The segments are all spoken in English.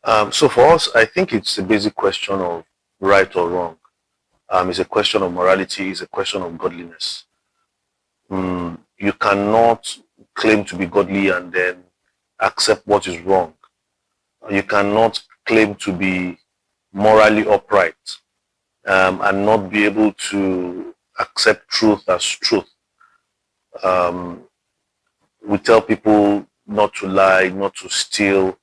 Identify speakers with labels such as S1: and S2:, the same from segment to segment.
S1: So for us, I think it's a basic question of right or wrong. It's a question of morality. It's a question of godliness. You cannot claim to be godly and then accept what is wrong. You cannot claim to be morally upright and not be able to accept truth as truth. We tell people not to lie, not to steal,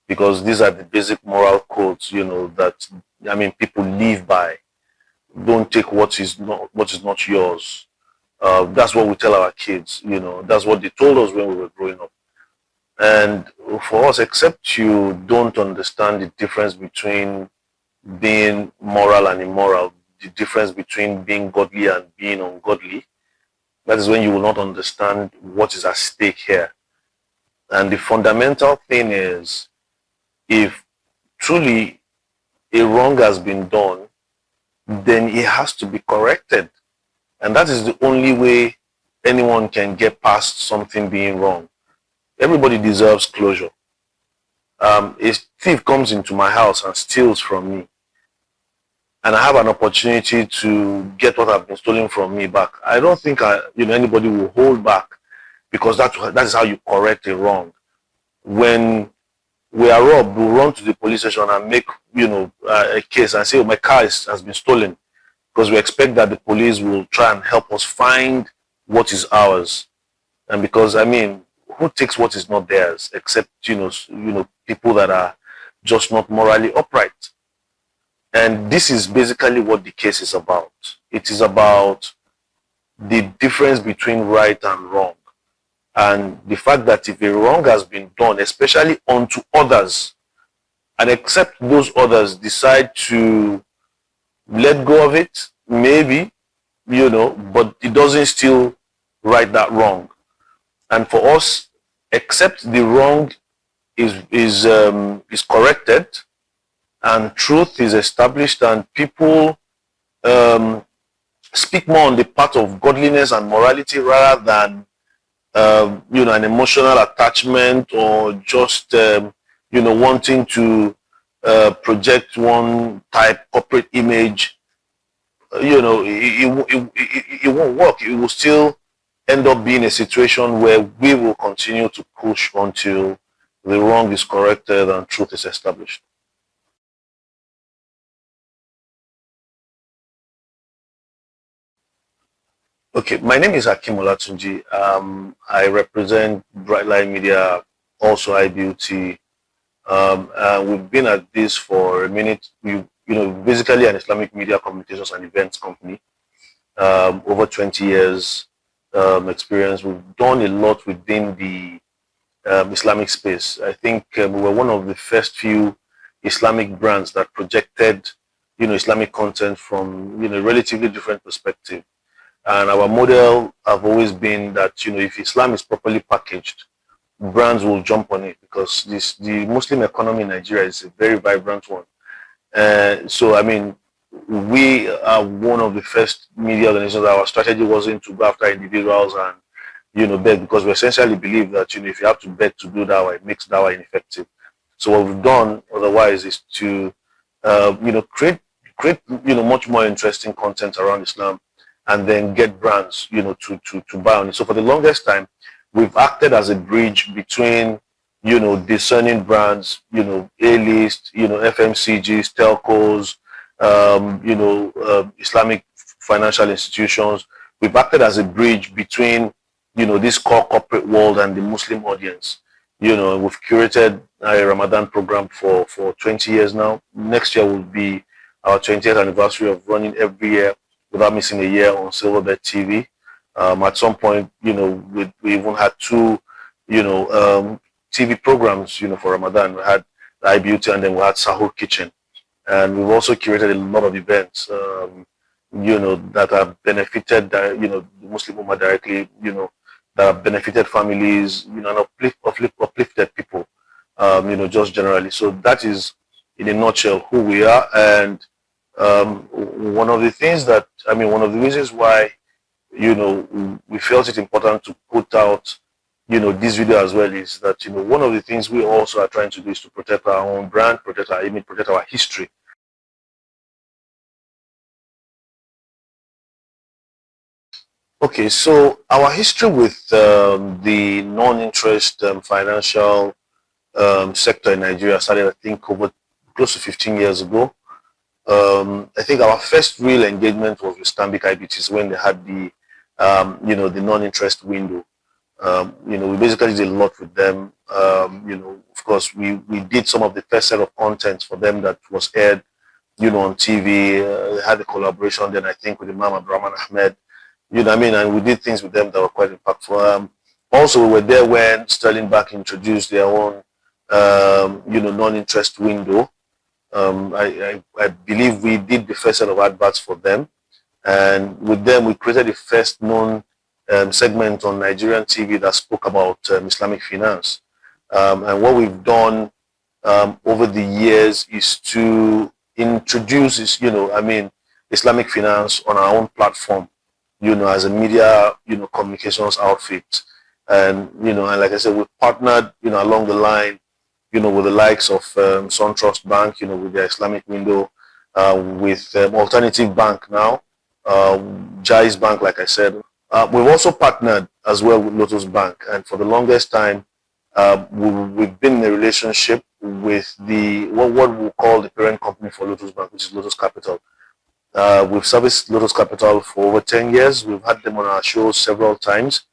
S1: because these are the basic moral codes, that people live by. Don't take what is not yours. That's what we tell our kids. That's what they told us when we were growing up. And for us, except you don't understand the difference between being moral and immoral, the difference between being godly and being ungodly, that is when you will not understand what is at stake here. And the fundamental thing is, if truly a wrong has been done, then it has to be corrected. And that is the only way anyone can get past something being wrong. Everybody deserves closure. A thief comes into my house and steals from me, and I have an opportunity to get what has been stolen from me back. I don't think anybody will hold back, because that is how you correct a wrong. When we are robbed, we'll run to the police station and make a case and say, oh, my car has been stolen, because we expect that the police will try and help us find what is ours. And because who takes what is not theirs except people that are just not morally upright? And this is basically what the case is about. It is about the difference between right and wrong, and the fact that if a wrong has been done, especially unto others, and except those others decide to let go of it, maybe, but it doesn't still right that wrong. And for us, except the wrong is corrected and truth is established and people speak more on the part of godliness and morality rather than an emotional attachment or just wanting to project one type corporate image, it won't work. It will still end up being a situation where we will continue to push until the wrong is corrected and truth is established. Okay, my name is Hakim Olatunji. I represent Brightline Media, also IBUT. We've been at this for a minute. Basically an Islamic media communications and events company. Over 20 years experience. We've done a lot within the Islamic space. I think we were one of the first few Islamic brands that projected, Islamic content from, a relatively different perspective. And our model have always been that, if Islam is properly packaged, brands will jump on it, because the Muslim economy in Nigeria is a very vibrant one. We are one of the first media organizations. Our strategy wasn't to go after individuals and, beg, because we essentially believe that, if you have to beg to do dawah, it makes dawah ineffective. So what we've done otherwise is to, create, much more interesting content around Islam, and then get brands, to buy on it. So for the longest time, we've acted as a bridge between, discerning brands, A-list, FMCGs, telcos, Islamic financial institutions. We've acted as a bridge between, this core corporate world and the Muslim audience. We've curated a Ramadan program for 20 years now. Next year will be our 20th anniversary of running every year without missing a year on Silverbird TV. At some point, we even had two, TV programs, for Ramadan. We had iBeauty and then we had Souq Kitchen. And we've also curated a lot of events, that have benefited, the Muslim Ummah directly, that have benefited families, and uplifted people, just generally. So that is, in a nutshell, who we are. And one of the things that, one of the reasons why, we felt it important to put out this video as well is that, one of the things we also are trying to do is to protect our own brand, protect our image, protect our history. Okay, so our history with the non-interest financial sector in Nigeria started, I think, over close to 15 years ago. I think our first real engagement was with Stanbic IBTs when they had the non-interest window. We basically did a lot with them. Of course, we did some of the first set of content for them that was aired, on TV. They had a collaboration then, I think, with Imam Abdurrahman Ahmed. And we did things with them that were quite impactful. Also, we were there when Sterling Bank introduced their own, non-interest window. I believe we did the first set of adverts for them. And with them, we created the first known segment on Nigerian TV that spoke about Islamic finance. And what we've done over the years is to introduce, Islamic finance on our own platform, as a media, communications outfit. And like I said, we've partnered, along the line, with the likes of SunTrust Bank, with their Islamic window, with Alternative Bank now, Jais Bank, like I said. We've also partnered as well with Lotus Bank, and for the longest time, we've been in a relationship with what we call the parent company for Lotus Bank, which is Lotus Capital. We've serviced Lotus Capital for over 10 years. We've had them on our shows several times.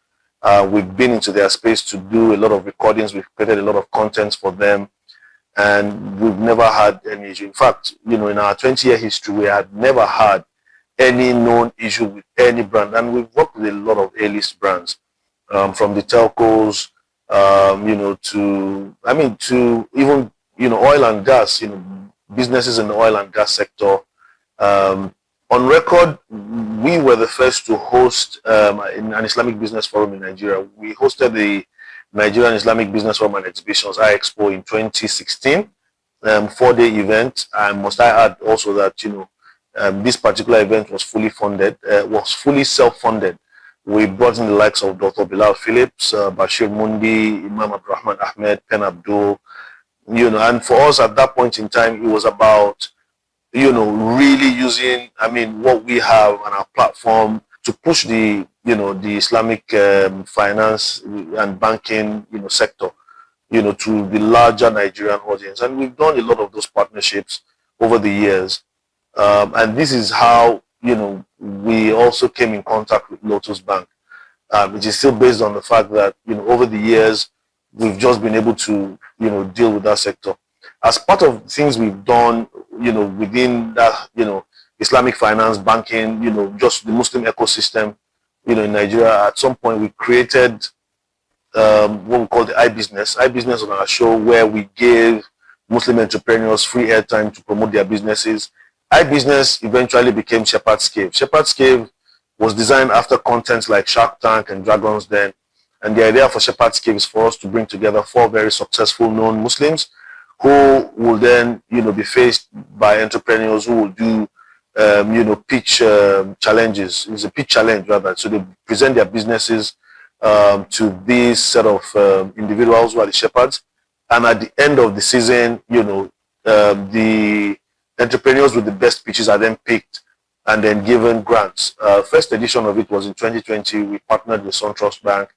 S1: We've been into their space to do a lot of recordings. We've created a lot of content for them, and we've never had any issue. In fact, in our 20-year history, we had never had any known issue with any brand. And we've worked with a lot of A-list brands, from the telcos, to even, oil and gas, businesses in the oil and gas sector. On record, we were the first to host an Islamic Business Forum in Nigeria. We hosted the Nigerian Islamic Business Forum and Exhibitions, IExpo, in 2016, 4-day event. And must I add also that, this particular event was fully funded, was fully self-funded. We brought in the likes of Dr. Bilal Phillips, Bashir Mundi, Imam Abdurrahman Ahmed, Pen Abdul, and for us at that point in time, it was about, really using, what we have on our platform to push the Islamic finance and banking, sector, to the larger Nigerian audience. And we've done a lot of those partnerships over the years. And this is how, we also came in contact with Lotus Bank, which is still based on the fact that, over the years, we've just been able to, deal with that sector. As part of things we've done, within that, Islamic finance, banking, just the Muslim ecosystem, in Nigeria, at some point we created what we call the iBusiness. iBusiness on our show, where we gave Muslim entrepreneurs free airtime to promote their businesses. iBusiness eventually became Shepherd's Cave. Shepherd's Cave was designed after contents like Shark Tank and Dragon's Den. And the idea for Shepherd's Cave is for us to bring together 4 very successful known Muslims who will then, be faced by entrepreneurs who will do, pitch challenges. It's a pitch challenge rather. So they present their businesses to this set of individuals who are the shepherds. And at the end of the season, the entrepreneurs with the best pitches are then picked and then given grants. First edition of it was in 2020. We partnered with SunTrust Bank.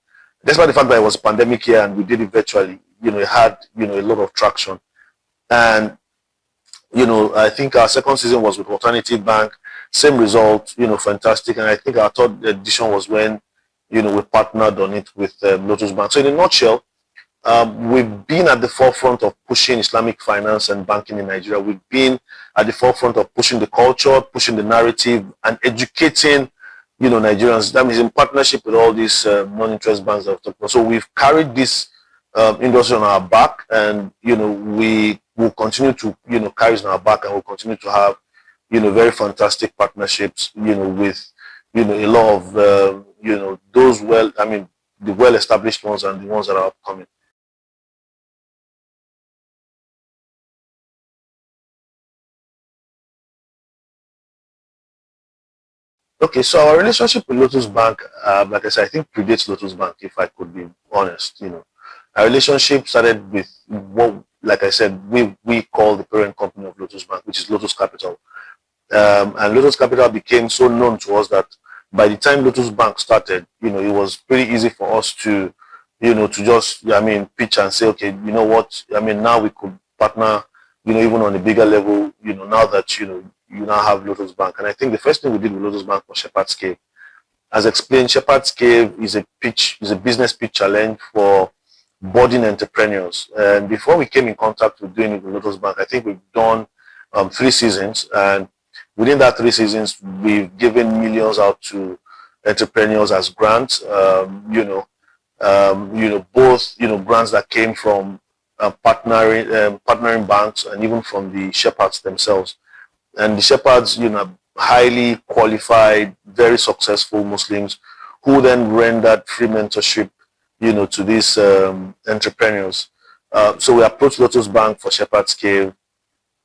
S1: Despite the fact that it was a pandemic year and we did it virtually, it had, a lot of traction. And, I think our second season was with Alternative Bank. Same result, fantastic. And I think our third edition was when, we partnered on it with Lotus Bank. So in a nutshell, we've been at the forefront of pushing Islamic finance and banking in Nigeria. We've been at the forefront of pushing the culture, pushing the narrative, and educating, Nigerians. That means in partnership with all these non-interest banks that I've talked about. So we've carried this industry on our back, and we will continue to carry it on our back, and we'll continue to have very fantastic partnerships with a lot of those the well-established ones and the ones that are upcoming. Okay, so our relationship with Lotus Bank, like I said, I think predates Lotus Bank, if I could be honest. Our relationship started with what, like I said, we call the parent company of Lotus Bank, which is Lotus Capital. And Lotus Capital became so known to us that by the time Lotus Bank started, it was pretty easy for us to, to just, pitch and say, okay, you know what, now we could partner, even on a bigger level, now that, you now have Lotus Bank. And I think the first thing we did with Lotus Bank was Shepherd's Cave. As explained, Shepherd's Cave is a business pitch challenge for budding entrepreneurs. And before we came in contact with doing it with Lotus Bank, I think we've done 3 seasons, and within that 3 seasons, we've given millions out to entrepreneurs as grants. Both grants that came from partnering banks and even from the shepherds themselves. And the shepherds, highly qualified, very successful Muslims who then rendered free mentorship, to these entrepreneurs. So we approached Lotus Bank for Shepherd's Cave.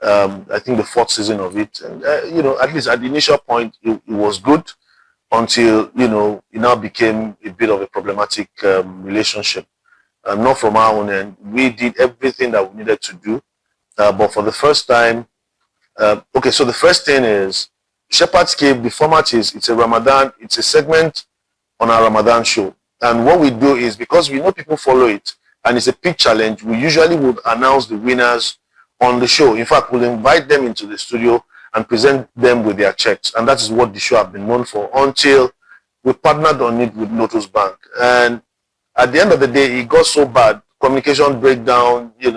S1: I think the 4th season of it, and at least at the initial point, it was good until it now became a bit of a problematic relationship. Not from our own end. We did everything that we needed to do, but for the first time, okay. So the first thing is Shepherd's Cave. The format is it's a segment on our Ramadan show, and what we do is, because we know people follow it, and it's a pitch challenge, we usually would announce the winners on the show. In fact, we'll invite them into the studio and present them with their checks. And that is what the show have been known for until we partnered on it with Lotus Bank. And at the end of the day, it got so bad, communication breakdown, it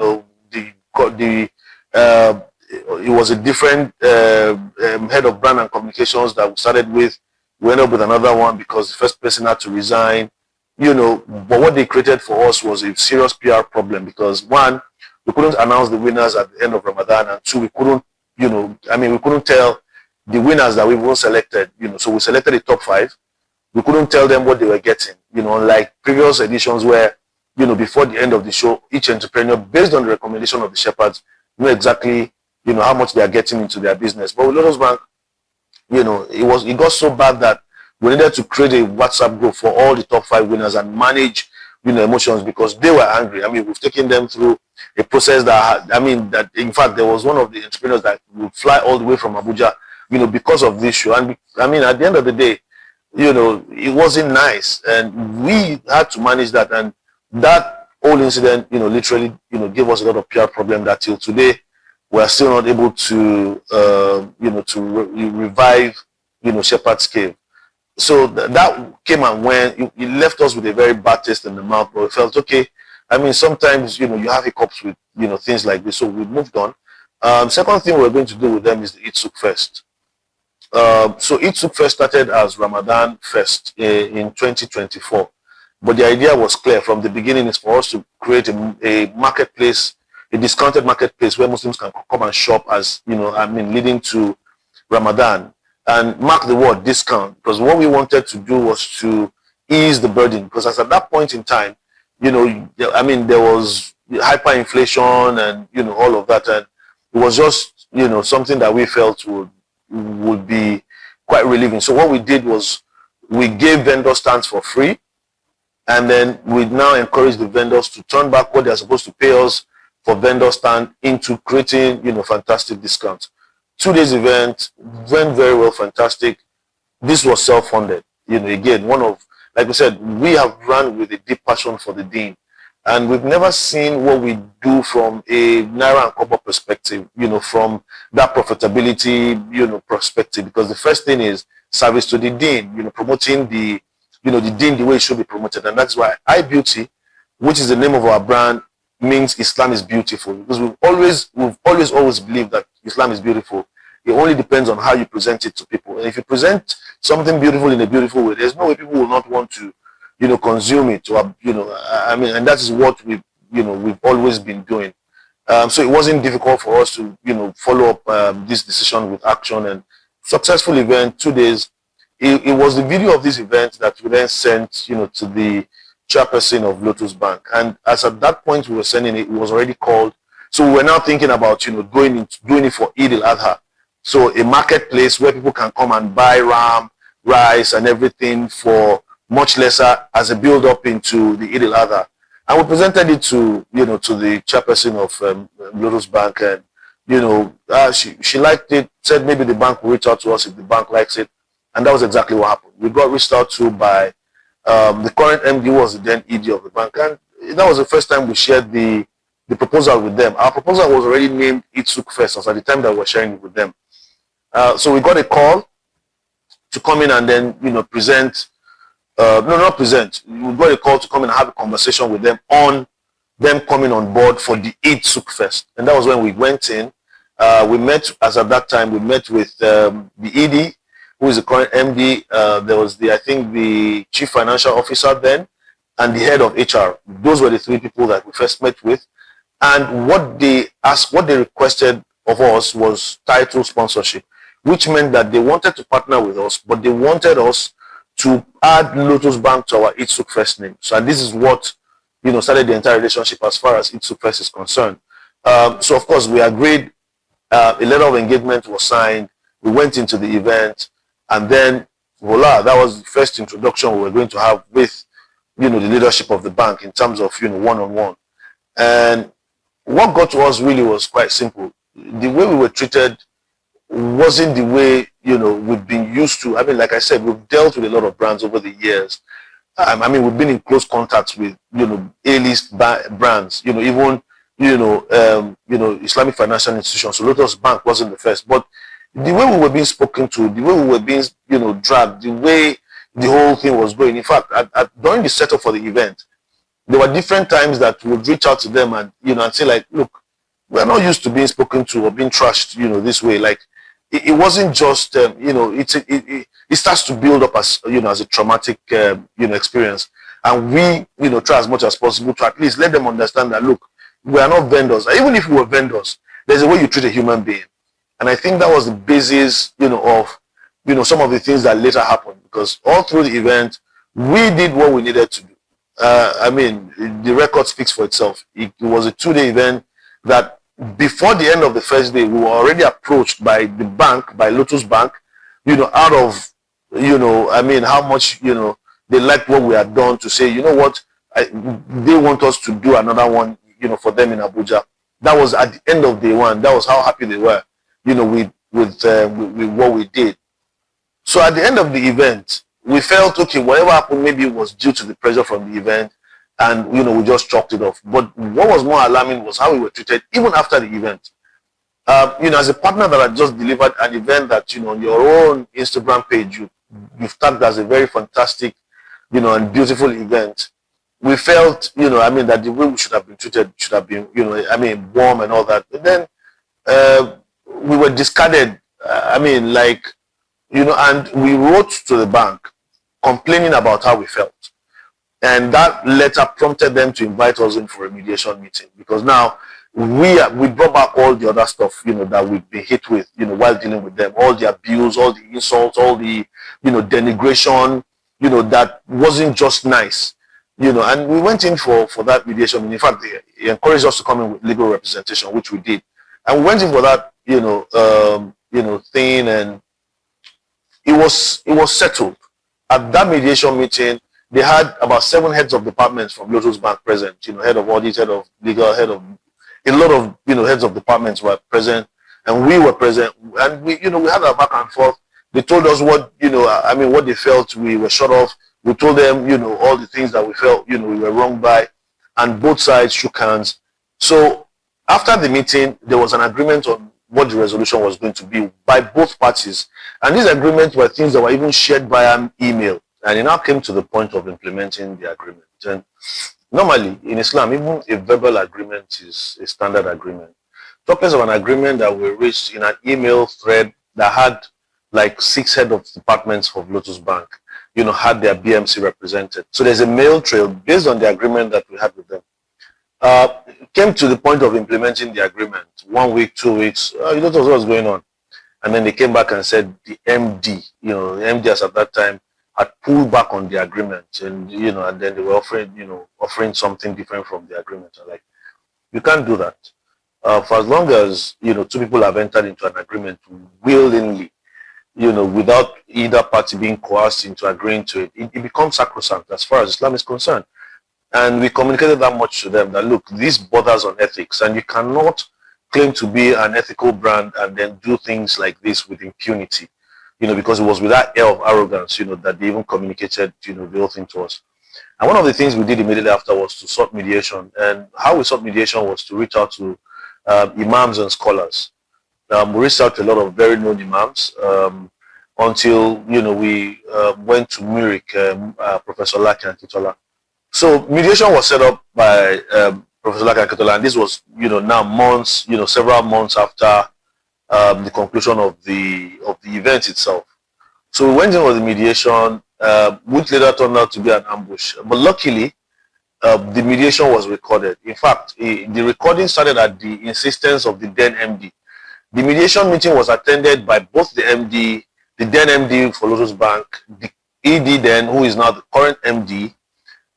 S1: was a different head of brand and communications that we started with. We ended up with another one because the first person had to resign, but what they created for us was a serious PR problem, because one, we couldn't announce the winners at the end of Ramadan, and two, we couldn't, we couldn't tell the winners that we were selected, so we selected the top 5. We couldn't tell them what they were getting, unlike previous editions where, before the end of the show, each entrepreneur, based on the recommendation of the shepherds, knew exactly, how much they are getting into their business. But with Lotus Bank, it got so bad that we needed to create a WhatsApp group for all the top 5 winners and manage, emotions, because they were angry. We've taken them through a process that in fact, there was one of the entrepreneurs that would fly all the way from Abuja, because of this show. And at the end of the day, it wasn't nice, and we had to manage that. And that whole incident, literally, gave us a lot of PR problem that till today we are still not able to, revive, Shepherd's Cave. So that came and went. It left us with a very bad taste in the mouth, but we felt okay. Sometimes, you have hiccups with, things like this. So we moved on. Second thing we're going to do with them is the Souq Fest. So Souq Fest started as Ramadan Fest in 2024. But the idea was clear from the beginning, is for us to create a marketplace, a discounted marketplace where Muslims can come and shop as, leading to Ramadan. And mark the word discount, because what we wanted to do was to ease the burden, because as at that point in time, there was hyperinflation and, all of that. And it was just, something that we felt would be quite relieving. So what we did was we gave vendor stands for free. And then we now encourage the vendors to turn back what they're supposed to pay us for vendor stand into creating, fantastic discounts. 2 days event went very well, fantastic. This was self-funded. Again, like we said, we have run with a deep passion for the deen, and we've never seen what we do from a naira and kobo perspective, from that profitability, perspective, because the first thing is service to the deen, promoting the deen the way it should be promoted. And that's why iBeauty, which is the name of our brand, means Islam is beautiful, because we've always believed that Islam is beautiful. It only depends on how you present it to people. And if you present something beautiful in a beautiful way, there's no way people will not want to, consume it. Or, and that is what we've always been doing. So it wasn't difficult for us to, follow up this decision with action and successful event. 2 days. It was the video of this event that we then sent, to the chairperson of Lotus Bank. And as at that point we were sending it, it was already called. So we were now thinking about, doing it for Eid al-Adha. So a marketplace where people can come and buy ram, rice and everything for much lesser as a build up into the Eid al-Adha. And we presented it to, to the chairperson of Lotus Bank, and, she liked it, said maybe the bank will reach out to us if the bank likes it. And that was exactly what happened. We got reached out to by the current MD, was the then ED of the bank. And that was the first time we shared the proposal with them. Our proposal was already named Souq First at the time that we were sharing it with them. So we got a call to come in and then, present. No, not present. We got a call to come in and have a conversation with them on them coming on board for the Souq First. And that was when we went in. We met, as at that time, we met with the ED, who is the current MD. There was I think the chief financial officer then, and the head of HR. Those were the three people that we first met with. And what they requested of us was title sponsorship, which meant that they wanted to partner with us, but they wanted us to add Lotus Bank to our Souq First name. So this is what, started the entire relationship as far as Souq First is concerned. So of course we agreed, a letter of engagement was signed, we went into the event, and then voila, that was the first introduction we were going to have with, the leadership of the bank in terms of, one-on-one. And what got to us really was quite simple. The way we were treated wasn't the way, we've been used to. I mean, like I said, we've dealt with a lot of brands over the years. I mean, we've been in close contact with, A-list brands, even, Islamic financial institutions. So Lotus Bank wasn't the first. But the way we were being spoken to, the way we were being, dragged, the way the whole thing was going. In fact, during the setup for the event, there were different times that we would reach out to them and, and say like, look, we're not used to being spoken to or being trashed, this way. Like, it wasn't just, it starts to build up as, as a traumatic, experience. And we, try as much as possible to at least let them understand that, look, we are not vendors. Even if we were vendors, there's a way you treat a human being. And I think that was the basis, of, some of the things that later happened, because all through the event, we did what we needed to do. I mean, the record speaks for itself. It was a 2-day event that before the end of the first day, we were already approached by the bank, by Lotus Bank, out of, I mean, how much, they liked what we had done, to say, you know what, they want us to do another one, for them in Abuja. That was at the end of day one. That was how happy they were, with what we did. So at the end of the event, we felt, okay, whatever happened, maybe it was due to the pressure from the event, and, we just chalked it off. But what was more alarming was how we were treated even after the event. As a partner that had just delivered an event that, on your own Instagram page, you've tagged as a very fantastic, and beautiful event. We felt, that the way we should have been treated should have been, warm and all that. But then we were discarded, and we wrote to the bank complaining about how we felt. And that letter prompted them to invite us in for a mediation meeting, because now we brought back all the other stuff, that we've been hit with, while dealing with them, all the abuse, all the insults, all the, denigration, that wasn't just nice, and we went in for that mediation. In fact, they encouraged us to come in with legal representation, which we did. And we went in for that, thing, and it was settled. At that mediation meeting, they had about 7 heads of departments from Lotus Bank present, head of audit, head of legal, head of a lot of, heads of departments were present, and we were present, and we had our back and forth. They told us what, what they felt we were short of. We told them, all the things that we felt, we were wrong by, and both sides shook hands. So after the meeting, there was an agreement on what the resolution was going to be by both parties. And these agreements were things that were even shared via email. And it now came to the point of implementing the agreement. And normally in Islam, even a verbal agreement is a standard agreement. Talking of an agreement that we reached in an email thread that had like 6 head of departments of Lotus Bank, had their BMC represented. So there's a mail trail based on the agreement that we had with them. Came to the point of implementing the agreement. 1 week, 2 weeks, what was going on. And then they came back and said the MD, the MDs at that time had pulled back on the agreement, and and then they were offering something different from the agreement. I'm like, you can't do that. For as long as 2 people have entered into an agreement willingly, without either party being coerced into agreeing to it, it becomes sacrosanct as far as Islam is concerned. And we communicated that much to them that, look, this borders on ethics, and you cannot claim to be an ethical brand and then do things like this with impunity, because it was with that air of arrogance, that they even communicated, the whole thing to us. And one of the things we did immediately after was to sought mediation. And how we sought mediation was to reach out to imams and scholars. We reached out to a lot of very known imams until, we went to Murik, Professor Laki and Kitola. So mediation was set up by Professor Laki and Kitola, and this was, now months, several months after the conclusion of the event itself. So we went in with the mediation, which later turned out to be an ambush. But luckily, the mediation was recorded. In fact, the recording started at the insistence of the then MD. The mediation meeting was attended by both the MD, the then MD for Lotus Bank, the ED then, who is now the current MD,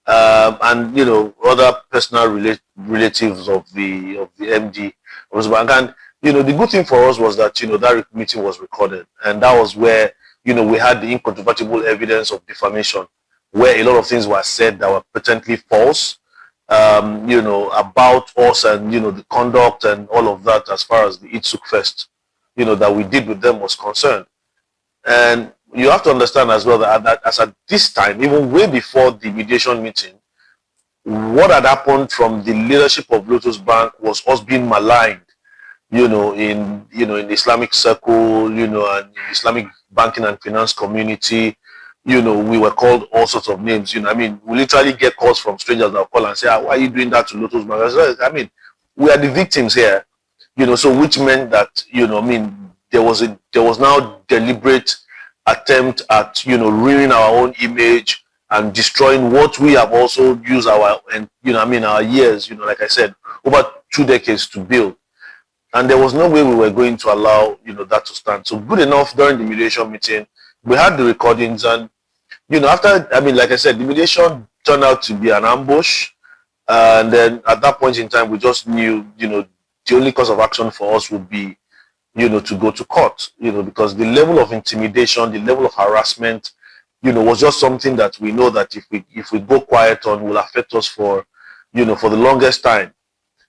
S1: and other personal relatives of the MD of Lotus Bank. And the good thing for us was that that meeting was recorded, and that was where we had the incontrovertible evidence of defamation, where a lot of things were said that were patently false, about us and, the conduct and all of that as far as the Souq Fest, that we did with them was concerned. And you have to understand as well that as at this time, even way before the mediation meeting, what had happened from the leadership of Lotus Bank was us being maligned, in the Islamic circle, and in the Islamic banking and finance community. We were called all sorts of names. We literally get calls from strangers that call and say, why are you doing that to Lotus Bank? We are the victims here, so which meant that, there was now deliberate attempt at, ruining our own image and destroying what we have also used our years, like I said, over 2 decades to build. And there was no way we were going to allow, that to stand. So good enough, during the mediation meeting, we had the recordings, and after, like I said, the mediation turned out to be an ambush. And then at that point in time, we just knew, the only course of action for us would be, to go to court, because the level of intimidation, the level of harassment, was just something that we know that if we go quiet on, will affect us for the longest time.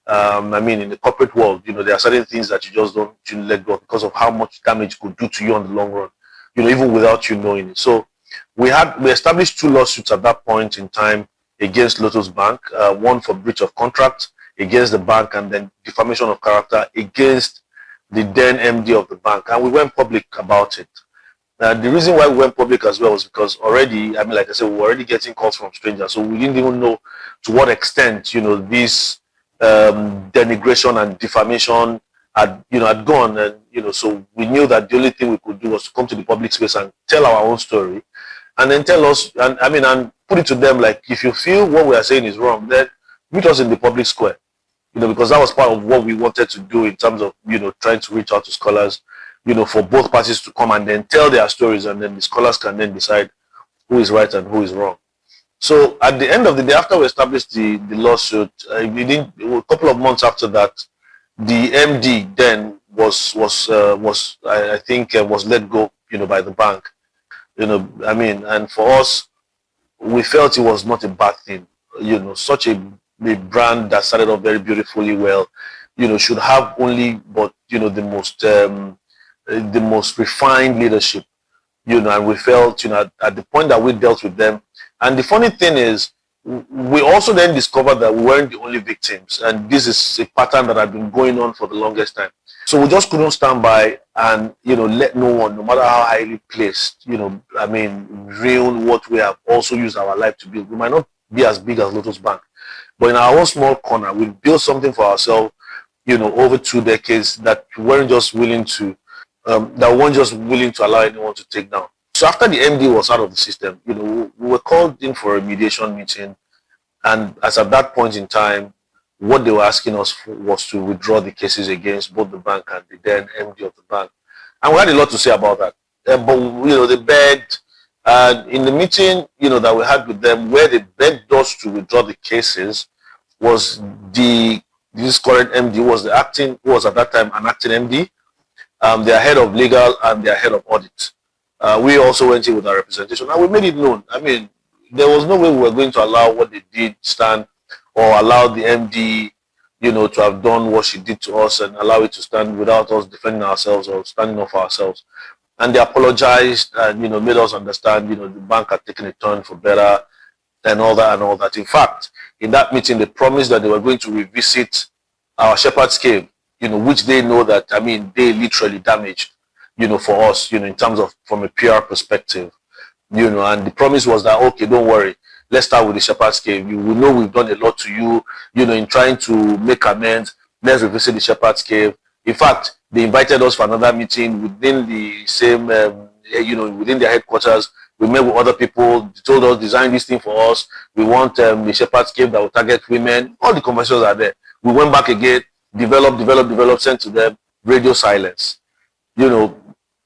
S1: In the corporate world, there are certain things that you just don't let go because of how much damage it could do to you on the long run, even without you knowing it. So we established 2 lawsuits at that point in time against Lotus Bank, one for breach of contract against the bank, and then defamation of character against the then MD of the bank. And we went public about it. The reason why we went public as well was because already, like I said, we were already getting calls from strangers, so we didn't even know to what extent, this denigration and defamation had gone. And so we knew that the only thing we could do was to come to the public space and tell our own story, and then tell us, and put it to them, like, if you feel what we are saying is wrong, then meet us in the public square, because that was part of what we wanted to do in terms of, trying to reach out to scholars, for both parties to come and then tell their stories, and then the scholars can then decide who is right and who is wrong. So at the end of the day, after we established the lawsuit, a couple of months after that, the MD then was let go, by the bank. And for us, we felt it was not a bad thing. Such a brand that started off very beautifully well, should have only but the most refined leadership. And we felt, at the point that we dealt with them. And the funny thing is, we also then discovered that we weren't the only victims, and this is a pattern that had been going on for the longest time. So we just couldn't stand by and let no one, no matter how highly placed, ruin what we have also used our life to build. We might not be as big as Lotus Bank, but in our own small corner, we built something for ourselves, over 2 decades that we weren't just willing to allow anyone to take down. So after the MD was out of the system, we were called in for a mediation meeting, and as at that point in time, what they were asking us for was to withdraw the cases against both the bank and the then MD of the bank. And we had a lot to say about that. But they begged, and in the meeting, that we had with them, where they begged us to withdraw the cases, was this current MD who was at that time an acting MD, their head of legal and their head of audit. We also went in with our representation and we made it known. I mean, there was no way we were going to allow what they did stand, or allow the MD, to have done what she did to us and allow it to stand without us defending ourselves or standing up for ourselves. And they apologized and, made us understand, the bank had taken a turn for better and all that and all that. In fact, in that meeting, they promised that they were going to revisit our Shepherd's Cave, which they know that, I mean, they literally damaged, for us, in terms of from a PR perspective, and the promise was that, okay, don't worry, let's start with the Shepherd's Cave. We know we've done a lot to you, in trying to make amends. Let's revisit the Shepherd's Cave. In fact, they invited us for another meeting within the same, within their headquarters. We met with other people. They told us, design this thing for us. We want the Shepherd's Cave that will target women. All the conversations are there. We went back again, develop, sent to them, radio silence.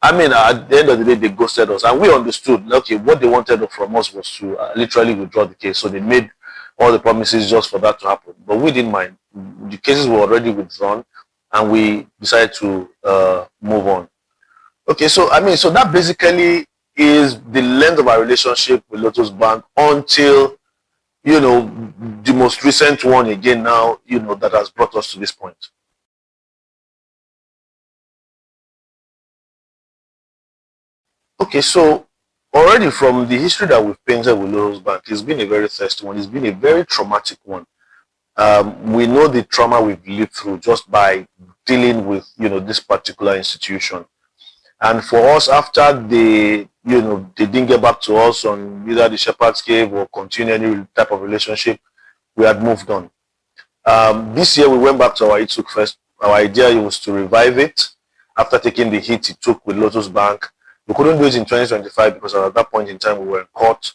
S1: I mean, at the end of the day, they ghosted us, and we understood, okay, what they wanted from us was to literally withdraw the case. So they made all the promises just for that to happen. But we didn't mind. The cases were already withdrawn, and we decided to move on. Okay, so I mean, so that basically is the length of our relationship with Lotus Bank until, the most recent one again now, that has brought us to this point. Okay, so already from the history that we've painted with Lotus Bank, it's been a very thirsty one. It's been a very traumatic one. We know the trauma we've lived through just by dealing with, this particular institution. And for us, after they didn't get back to us on either the Shepherd's Cave or continue any type of relationship, we had moved on. This year, we went back to our Souq first. Our idea was to revive it after taking the hit it took with Lotus Bank. We couldn't do it in 2025 because at that point in time we were in court,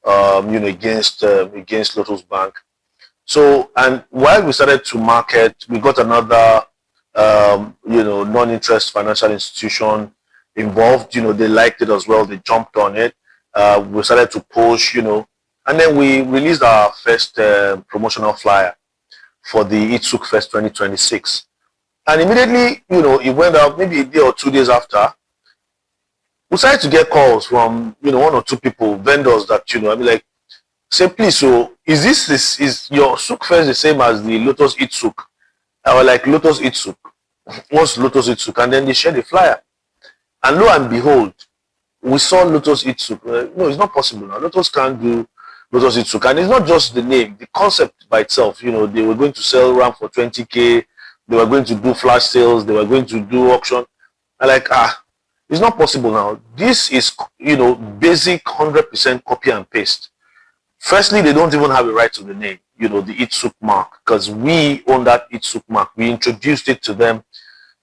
S1: against Lotus Bank. So, and while we started to market, we got another, non-interest financial institution involved. They liked it as well. They jumped on it. We started to push, and then we released our first promotional flyer for the Souq Fest 2026. And immediately, it went out maybe a day or 2 days after. We started to get calls from, one or two people, vendors that, I mean, like, say, please, so is your Souq Fest the same as the Lotus Eat Souq? I was like, Lotus Eat Souq. What's Lotus Eat Souq? And then they shared the flyer. And lo and behold, we saw Lotus Eat Souq. No, it's not possible now. Lotus can't do Lotus Eat Souq. And it's not just the name, the concept by itself. They were going to sell RAM for 20K. They were going to do flash sales. They were going to do auction. I'm like, it's not possible now. This is, basic 100% copy and paste. Firstly, they don't even have a right to the name, the Eat Souq mark, because we own that Eat Souq mark. We introduced it to them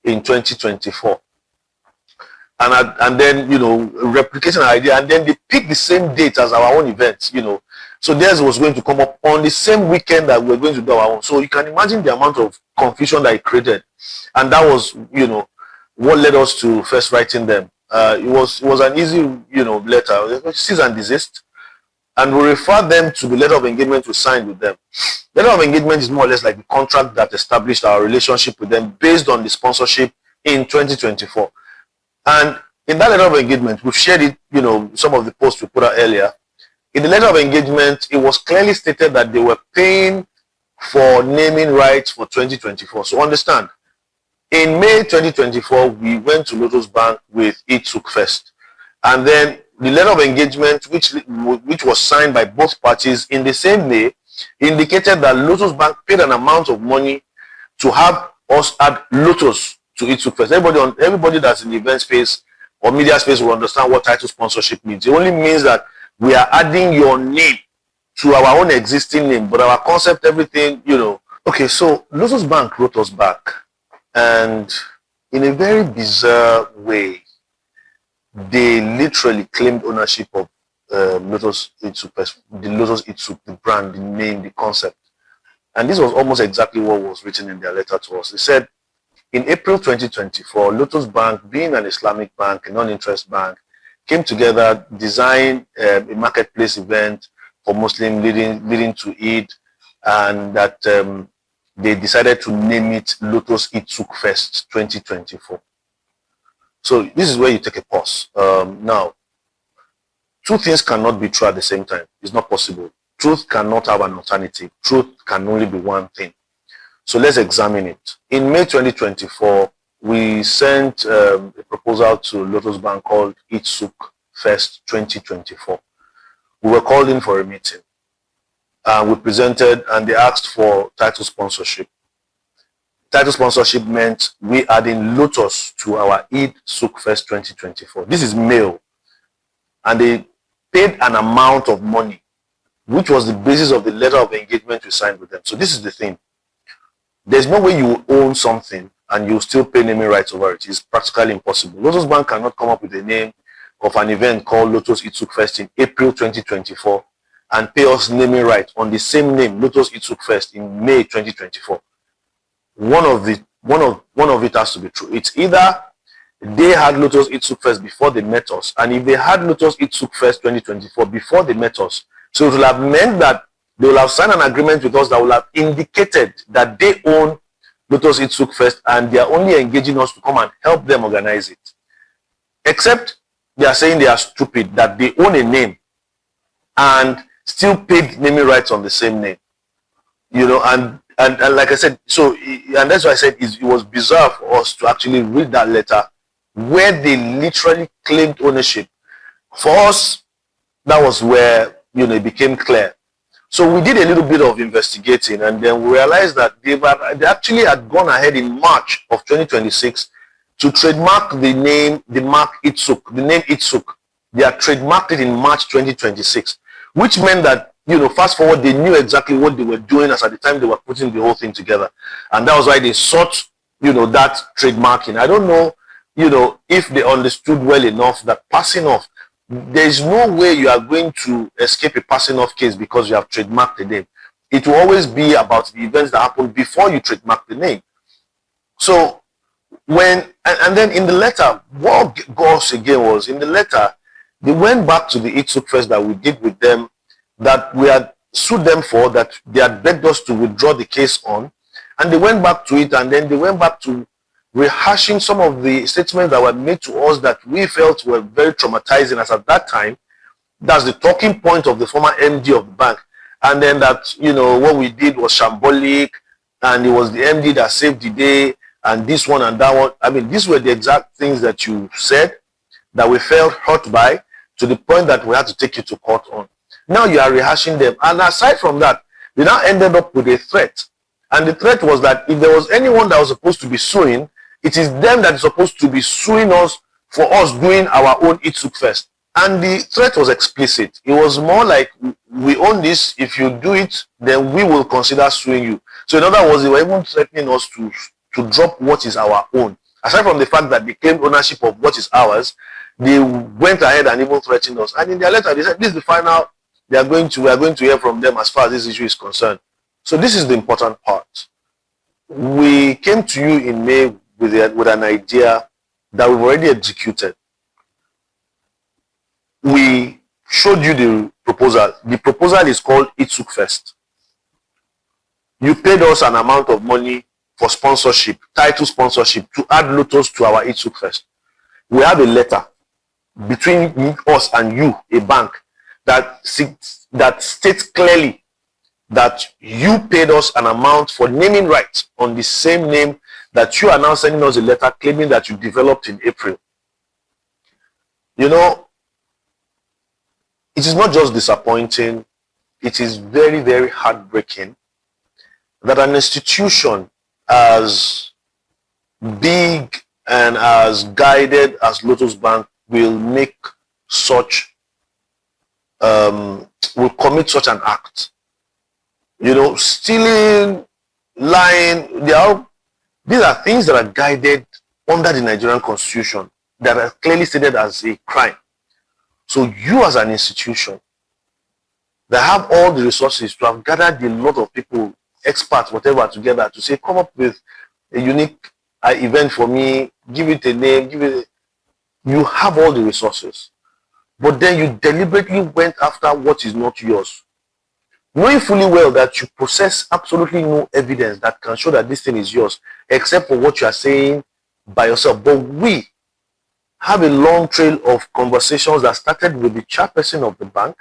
S1: in 2024. And then, replicating our idea, and then they picked the same date as our own event, So theirs was going to come up on the same weekend that we're going to do our own. So you can imagine the amount of confusion that it created. And that was, what led us to first writing them. It was an easy, letter, cease and desist. And we refer them to the letter of engagement we signed with them. Letter of engagement is more or less like the contract that established our relationship with them based on the sponsorship in 2024. And in that letter of engagement, we've shared it, some of the posts we put out earlier. In the letter of engagement, it was clearly stated that they were paying for naming rights for 2024. So understand, in May 2024, we went to Lotus Bank with Souq Fest. And then the letter of engagement, which was signed by both parties in the same May, indicated that Lotus Bank paid an amount of money to have us add Lotus to Souq Fest. Everybody that's in the event space or media space will understand what title sponsorship means. It only means that we are adding your name to our own existing name, but our concept, everything, Okay, so Lotus Bank wrote us back, and in a very bizarre way, they literally claimed ownership of Lotus Eat Souq, the Lotus Eat Souq, the brand, the name, the concept. And this was almost exactly what was written in their letter to us. They said, in April 2024, Lotus Bank, being an Islamic bank, a non-interest bank, came together, designed a marketplace event for Muslims leading to Eid, and that they decided to name it Lotus Eat Souq Fest 2024. So this is where you take a pause. Now, two things cannot be true at the same time. It's not possible. Truth cannot have an alternative. Truth can only be one thing. So let's examine it. In May 2024, we sent a proposal to Lotus Bank called Souq First 2024. We were called in for a meeting. We presented and they asked for title sponsorship. Title sponsorship meant we adding Lotus to our Souq First 2024. This is mail. And they paid an amount of money, which was the basis of the letter of engagement we signed with them. So this is the thing. There's no way you own something and you still pay naming rights over it. It's practically impossible. Lotus Bank cannot come up with a name of an event called Lotus Souq First in April 2024 and pay us naming rights on the same name, Lotus Souq First, in May 2024. One of it has to be true. It's either they had Lotus Souq First before they met us, and if they had Lotus Souq First 2024 before they met us, so it will have meant that they will have signed an agreement with us that will have indicated that they own Lotus Souq First and they are only engaging us to come and help them organize it. Except they are saying they are stupid, that they own a name and still paid naming rights on the same name. You know, and like I said, so, and that's why I said it was bizarre for us to actually read that letter where they literally claimed ownership. For us, that was where, you know, it became clear. So we did a little bit of investigating, and then we realized that they actually had gone ahead in March of 2026 to trademark the name, the mark Souq, the name Souq. They had trademarked it in March 2026, which meant that, you know, fast forward, they knew exactly what they were doing as at the time they were putting the whole thing together. And that was why they sought, you know, that trademarking. I don't know, you know, if they understood well enough that passing off, there is no way you are going to escape a passing off case because you have trademarked the name. It will always be about the events that happened before you trademark the name. So when, and then in the letter, what got us again was, in the letter, they went back to the Souq First that we did with them, that we had sued them for, that they had begged us to withdraw the case on, and they went back to it, and then they went back to rehashing some of the statements that were made to us that we felt were very traumatizing as at that time. That's the talking point of the former MD of the bank. And then that, you know, what we did was shambolic, and it was the MD that saved the day, and this one and that one. I mean, these were the exact things that you said that we felt hurt by, to the point that we had to take you to court on. Now you are rehashing them. And aside from that, they now ended up with a threat. And the threat was that if there was anyone that was supposed to be suing, it is them that is supposed to be suing us for us doing our own Souq First. And the threat was explicit. It was more like, we own this. If you do it, then we will consider suing you. So in other words, they were even threatening us to drop what is our own. Aside from the fact that they claimed ownership of what is ours, they went ahead and even threatened us. And in their letter, they said, this is the final, we are going to hear from them as far as this issue is concerned. So this is the important part. We came to you in May with an idea that we've already executed. We showed you the proposal. The proposal is called Souq First. You paid us an amount of money for sponsorship, title sponsorship, to add Lotus to our Souq First. We have a letter between us and you, a bank, that states clearly that you paid us an amount for naming rights on the same name that you are now sending us a letter claiming that you developed in April. You know, it is not just disappointing, it is very, very heartbreaking that an institution as big and as guided as Lotus Bank will make such, will commit such an act. You know, stealing, lying, these are things that are guided under the Nigerian Constitution, that are clearly stated as a crime. So you as an institution that have all the resources to have gathered a lot of people, experts, whatever, together to say, come up with a unique event for me, give it a name, you have all the resources. But then you deliberately went after what is not yours, knowing fully well that you possess absolutely no evidence that can show that this thing is yours, except for what you are saying by yourself. But we, have a long trail of conversations that started with the chairperson of the bank,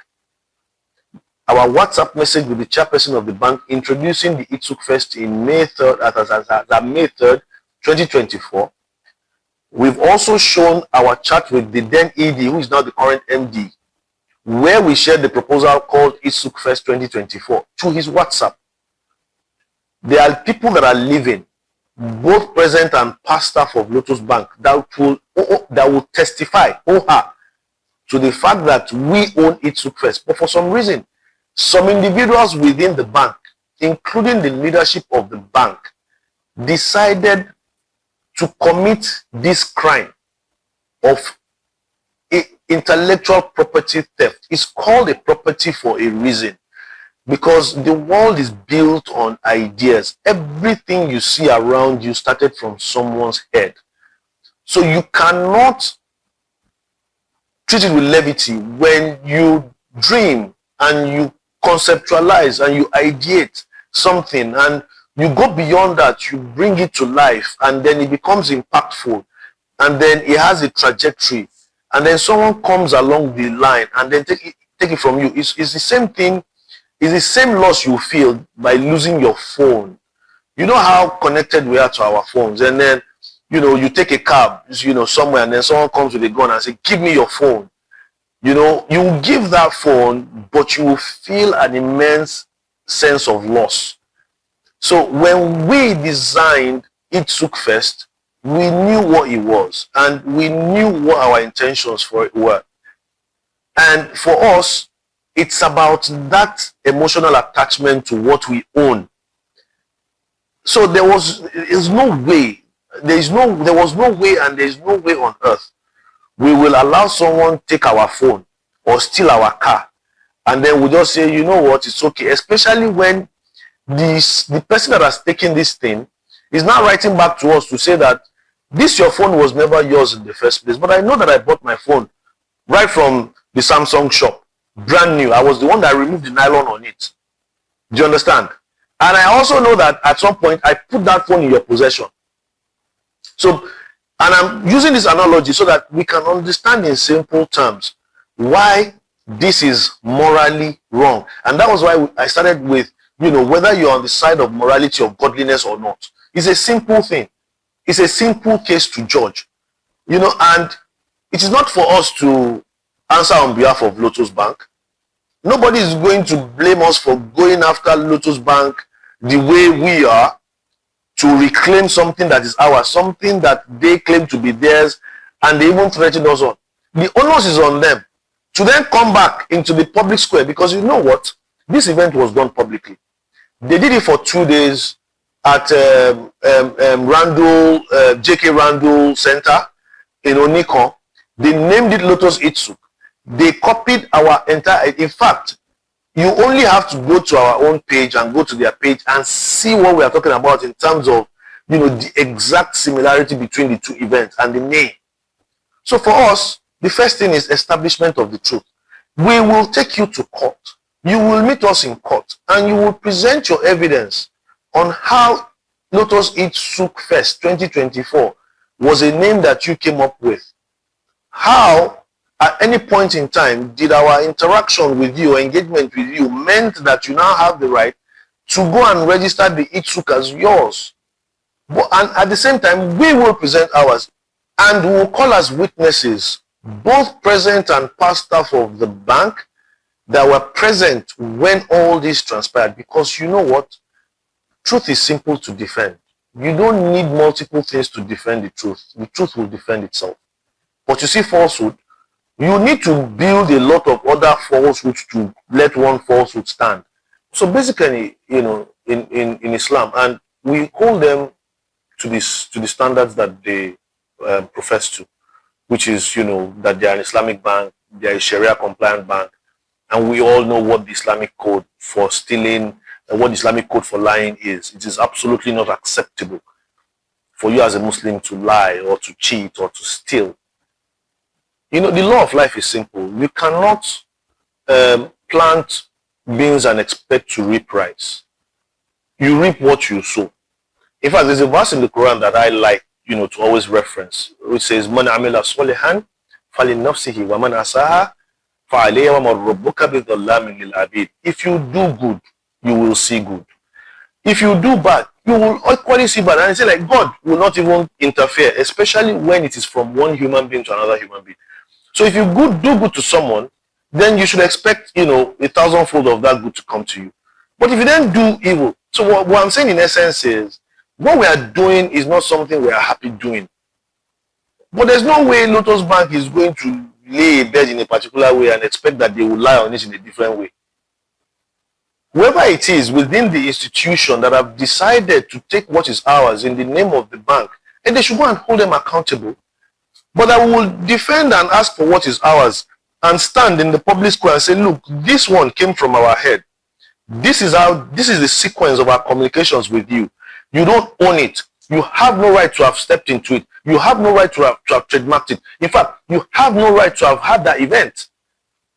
S1: our WhatsApp message with the chairperson of the bank introducing the Souq Fest in May 3rd, as May 3rd, 2024. We've also shown our chat with the then ED, who is now the current MD, where we shared the proposal called Souq Fest 2024 to his WhatsApp. There are people that are living, both present and past staff of Lotus Bank, that will testify to the fact that we own Souq Fest. But for some reason, some individuals within the bank, including the leadership of the bank, decided to commit this crime of intellectual property theft. It's called a property for a reason, because the world is built on ideas. Everything you see around you started from someone's head. So you cannot treat it with levity. When you dream and you conceptualize and you ideate something and you go beyond that, you bring it to life, and then it becomes impactful, and then it has a trajectory, and then someone comes along the line and then take it from you. It's the same thing. It's the same loss you feel by losing your phone. You know how connected we are to our phones, and then you take a cab somewhere, and then someone comes with a gun and say, give me your phone. You will give that phone, but you will feel an immense sense of loss. So when we designed Souq Fest, we knew what it was, and we knew what our intentions for it were. And for us, it's about that emotional attachment to what we own. So there was no way, and there's no way on earth we will allow someone take our phone or steal our car, and then we just say, you know what, it's okay. Especially when the person that has taken this thing is now writing back to us to say that your phone was never yours in the first place. But I know that I bought my phone right from the Samsung shop, brand new. I was the one that removed the nylon on it. Do you understand? And I also know that at some point I put that phone in your possession. So, and I'm using this analogy so that we can understand in simple terms why this is morally wrong. And that was why I started with, whether you're on the side of morality or godliness or not. It's a simple thing. It's a simple case to judge. And it is not for us to answer on behalf of Lotus Bank. Nobody is going to blame us for going after Lotus Bank the way we are to reclaim something that is ours, something that they claim to be theirs, and they even threatened us on. The onus is on them to then come back into the public square, because you know what? This event was done publicly. They did it for 2 days at Randall, J.K. Randall Center in Onikon. They named it Lotus Souq. They copied our entire, in fact, you only have to go to our own page and go to their page and see what we are talking about in terms of, the exact similarity between the two events and the name. So for us, the first thing is establishment of the truth. We will take you to court. You will meet us in court, and you will present your evidence on how Lotus Souq Fest 2024 was a name that you came up with. How, at any point in time, did our interaction with you, or engagement with you, meant that you now have the right to go and register the Souq as yours? And at the same time, we will present ours, and we will call as witnesses both present and past staff of the bank that were present when all this transpired. Because you know what? Truth is simple to defend. You don't need multiple things to defend the truth. The truth will defend itself. But you see, falsehood, you need to build a lot of other falsehoods to let one falsehood stand. So basically, in Islam, and we hold them to the standards that they profess to, which is, that they are an Islamic bank, they are a Sharia compliant bank, and we all know what the Islamic code for stealing and what the Islamic code for lying is. It is absolutely not acceptable for you as a Muslim to lie or to cheat or to steal. The law of life is simple. You cannot plant beans and expect to reap rice. You reap what you sow. In fact, there's a verse in the Quran that I like to always reference, which says, "Man amila solihan, falinafsihi wa man asaha, fa'alayha wa ma rabbuka bidhallamin lil abid." If you do good, you will see good. If you do bad, you will equally see bad. And I say, like, God will not even interfere, especially when it is from one human being to another human being. So if you do good to someone, then you should expect, a thousandfold of that good to come to you. But if you then do evil, so what I'm saying in essence is, what we are doing is not something we are happy doing. But there's no way Lotus Bank is going to lay a bed in a particular way and expect that they will lie on it in a different way. Whoever it is within the institution that have decided to take what is ours in the name of the bank, and they should go and hold them accountable. But I will defend and ask for what is ours and stand in the public square and say, look, this one came from our head. This is the sequence of our communications with you. You don't own it. You have no right to have stepped into it. You have no right to have trademarked it. In fact, you have no right to have had that event.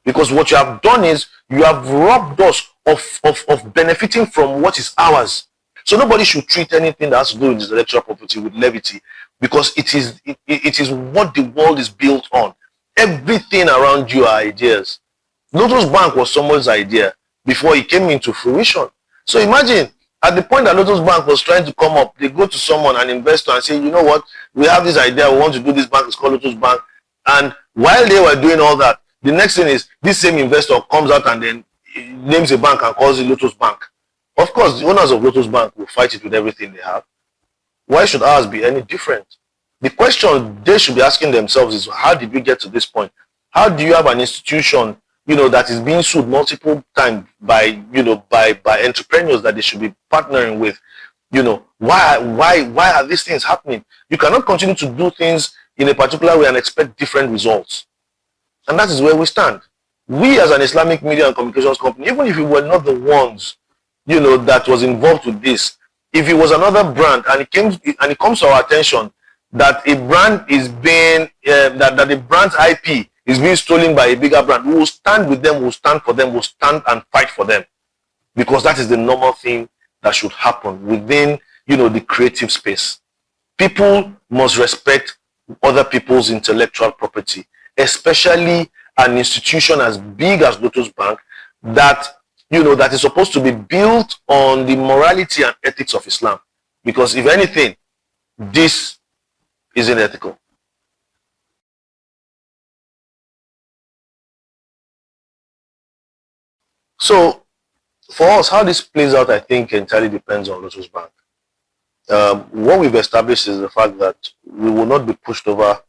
S1: Because what you have done is you have robbed us of benefiting from what is ours. So nobody should treat anything that has to do with intellectual property with levity, because it is what the world is built on. Everything around you are ideas. Lotus Bank was someone's idea before it came into fruition. So imagine, at the point that Lotus Bank was trying to come up, they go to someone, an investor, and say, you know what, we have this idea, we want to do this bank, it's called Lotus Bank. And while they were doing all that, the next thing is this same investor comes out and then names a bank and calls it Lotus Bank. Of course, the owners of Lotus Bank will fight it with everything they have. Why should ours be any different? The question they should be asking themselves is, how did we get to this point? How do you have an institution, that is being sued multiple times by entrepreneurs that they should be partnering with? Why are these things happening? You cannot continue to do things in a particular way and expect different results. And that is where we stand. We as an Islamic media and communications company, even if we were not the ones, that was involved with this, if it was another brand and it comes to our attention that a brand is being, that the brand's IP is being stolen by a bigger brand, we will stand with them, we'll stand for them, we'll stand and fight for them. Because that is the normal thing that should happen within, the creative space. People must respect other people's intellectual property, especially an institution as big as Lotus Bank that is supposed to be built on the morality and ethics of Islam. Because if anything, this isn't ethical. So for us, how this plays out, I think entirely depends on Lotus Bank. What we've established is the fact that we will not be pushed over.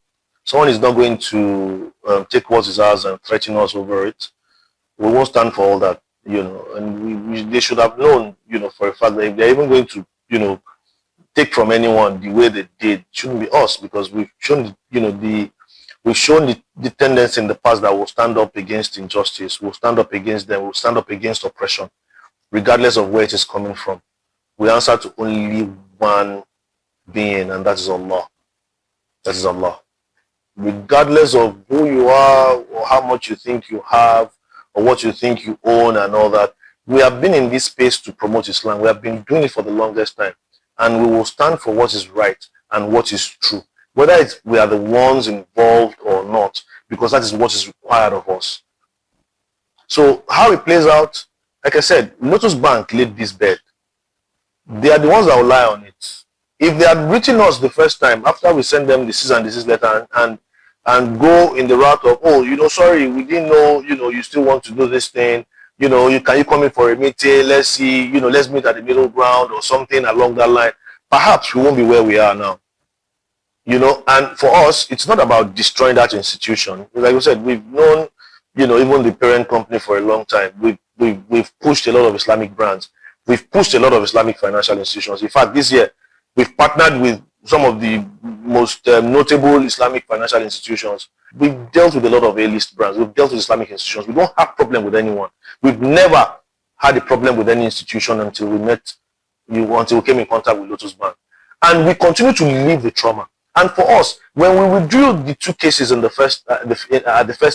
S1: Someone is not going to take what is ours and threaten us over it. We won't stand for all that, and they should have known, for a fact that if they're even going to, take from anyone the way they did, it shouldn't be us, because we've shown, the tendency in the past that we'll stand up against injustice, we'll stand up against them, we'll stand up against oppression, regardless of where it is coming from. We answer to only one being, and that is Allah. That is Allah. Regardless of who you are or how much you think you have or what you think you own and all that, we have been in this space to promote Islam. We have been doing it for the longest time, and we will stand for what is right and what is true, whether we are the ones involved or not, because that is what is required of us. So how it plays out, like I said, Lotus Bank laid this bed. They are the ones that will lie on it. If they had written us the first time, after we send them this and this letter and go in the route of, sorry, we didn't know, you still want to do this thing, can you come in for a meeting, let's see, let's meet at the middle ground or something along that line, perhaps we won't be where we are now. And for us, it's not about destroying that institution. Like we said, we've known, even the parent company for a long time. We've pushed a lot of Islamic brands. We've pushed a lot of Islamic financial institutions. In fact, this year, we've partnered with some of the most notable Islamic financial institutions. We've dealt with a lot of A-list brands. We've dealt with Islamic institutions. We don't have a problem with anyone. We've never had a problem with any institution until we came in contact with Lotus Bank. And we continue to live the trauma. And for us, when we withdrew the two cases in the first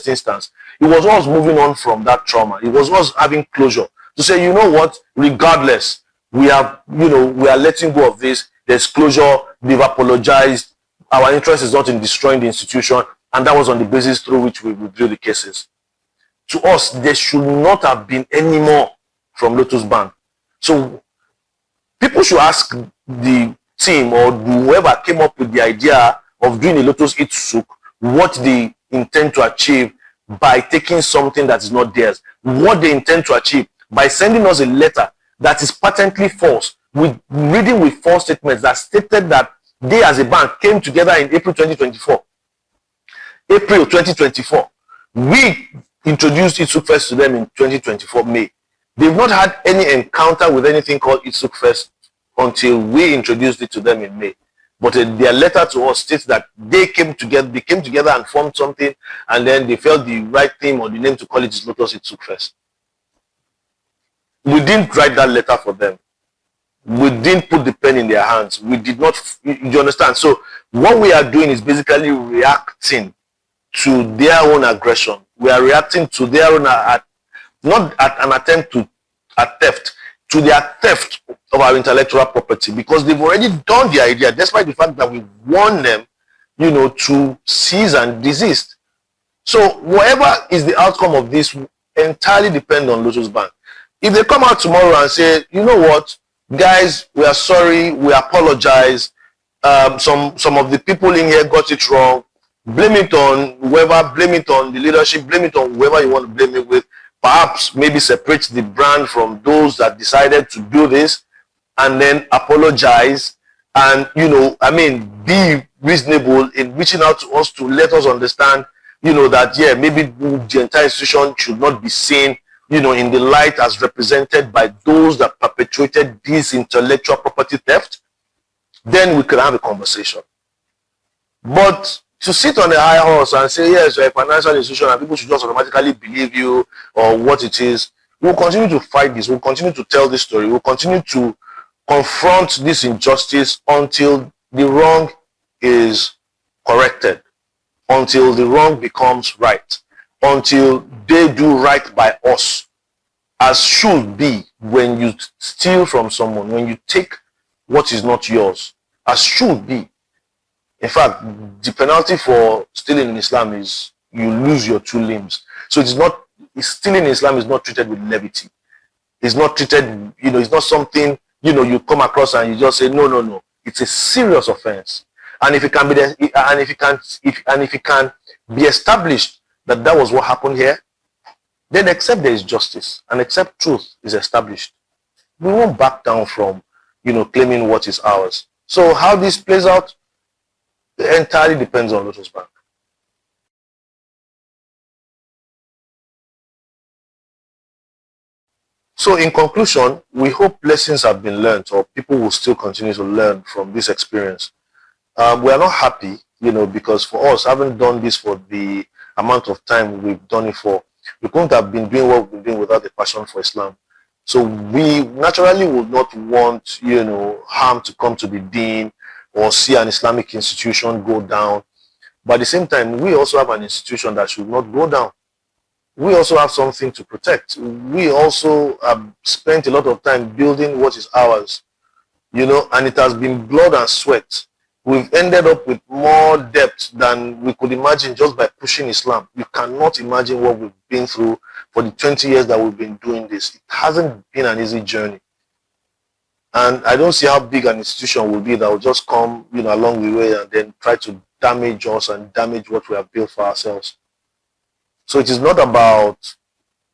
S1: instance, it was us moving on from that trauma. It was us having closure to say, you know what, regardless, we are letting go of this. There's closure. They've apologized. Our interest is not in destroying the institution, and that was on the basis through which we withdrew the cases. To us, there should not have been any more from Lotus Bank. So people should ask the team or whoever came up with the idea of doing a Lotus Eat Souq what they intend to achieve by taking something that is not theirs. What they intend to achieve by sending us a letter that is patently false, with reading with false statements that stated that they as a bank came together in April 2024. April 2024. We introduced Eat Souq First to them in 2024 May. They've not had any encounter with anything called Eat Souq First until we introduced it to them in May. But their letter to us states that they came together and formed something, and then they felt the right thing or the name to call it is Lotus Eat Souq First. We didn't write that letter for them. We didn't put the pen in their hands. We did not, you understand? So what we are doing is basically reacting to their own aggression. We are reacting to their own, not at an attempt at theft, to their theft of our intellectual property, because they've already done the idea, despite the fact that we warned them, to cease and desist. So whatever is the outcome of this will entirely depend on Lotus Bank. If they come out tomorrow and say, you know what, guys, we are sorry, we apologize, some of the people in here got it wrong, blame it on whoever, blame it on the leadership, blame it on whoever you want to blame it with, perhaps maybe separate the brand from those that decided to do this, and then apologize and, be reasonable in reaching out to us to let us understand, that, yeah, maybe the entire institution should not be seen, in the light as represented by those that perpetuated this intellectual property theft, then we could have a conversation. But to sit on a high horse and say, yes, you're a financial institution and people should just automatically believe you or what it is, we'll continue to fight this. We'll continue to tell this story. We'll continue to confront this injustice until the wrong is corrected, until the wrong becomes right, until they do right by us, as should be when you steal from someone, when you take what is not yours, as should be. In fact, the penalty for stealing in Islam is you lose your 2 limbs. So stealing in Islam is not treated with levity. It's not treated, it's not something, you come across and you just say, no. It's a serious offense. And if it can be established that was what happened here, then accept there is justice and accept truth is established. We won't back down from, claiming what is ours. So how this plays out, it entirely depends on Lotus Bank. So in conclusion, we hope lessons have been learned, or people will still continue to learn from this experience. We are not happy, because for us, having done this for the amount of time we've done it for, we couldn't have been doing what we're doing without a passion for Islam. So we naturally would not want, harm to come to the deen or see an Islamic institution go down. But at the same time, we also have an institution that should not go down. We also have something to protect. We also have spent a lot of time building what is ours, and it has been blood and sweat. We've ended up with more debt than we could imagine just by pushing Islam. You cannot imagine what we've been through for the 20 years that we've been doing this. It hasn't been an easy journey. And I don't see how big an institution will be that will just come, along the way and then try to damage us and damage what we have built for ourselves. So it is not about,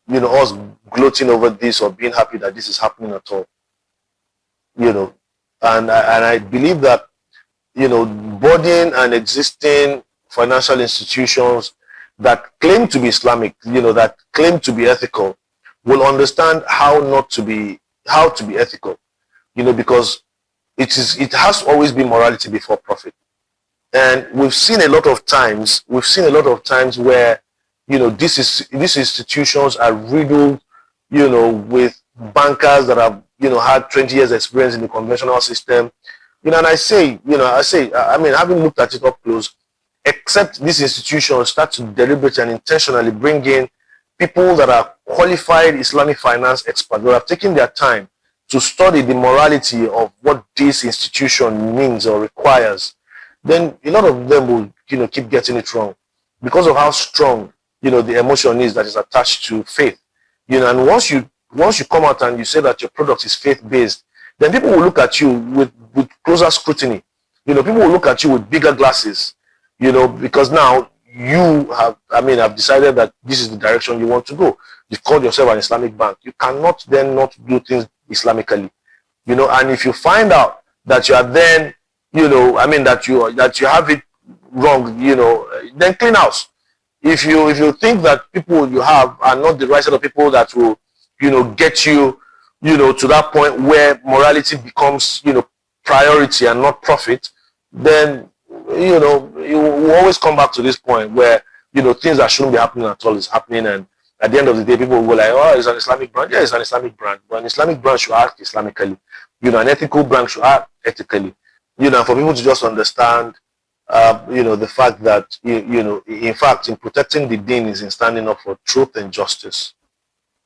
S1: us gloating over this or being happy that this is happening at all. And I believe that, budding and existing financial institutions that claim to be Islamic, that claim to be ethical, will understand how to be ethical. Because it has always been morality before profit. And we've seen a lot of times where, these institutions are riddled, with bankers that have, had 20 years experience in the conventional system. And having looked at it up close, except these institutions start to deliberately and intentionally bring in people that are qualified Islamic finance experts who have taken their time to study the morality of what this institution means or requires, then a lot of them will, keep getting it wrong because of how strong, the emotion is that is attached to faith. And once you come out and you say that your product is faith-based, then people will look at you with closer scrutiny. People will look at you with bigger glasses, because now you have decided that this is the direction you want to go. You've called yourself an Islamic bank. You cannot then not do things Islamically, and if you find out that you are then, that you have it wrong, then clean house. If you think that people you have are not the right set of people that will, get you, to that point where morality becomes, priority and not profit, then, you will always come back to this point where, things that shouldn't be happening at all is happening. And at the end of the day, people will go like, oh, it's an Islamic brand. Yeah, it's an Islamic brand. But an Islamic brand should act Islamically. An ethical brand should act ethically. And for people to just understand, the fact that, in fact, in protecting the deen is in standing up for truth and justice.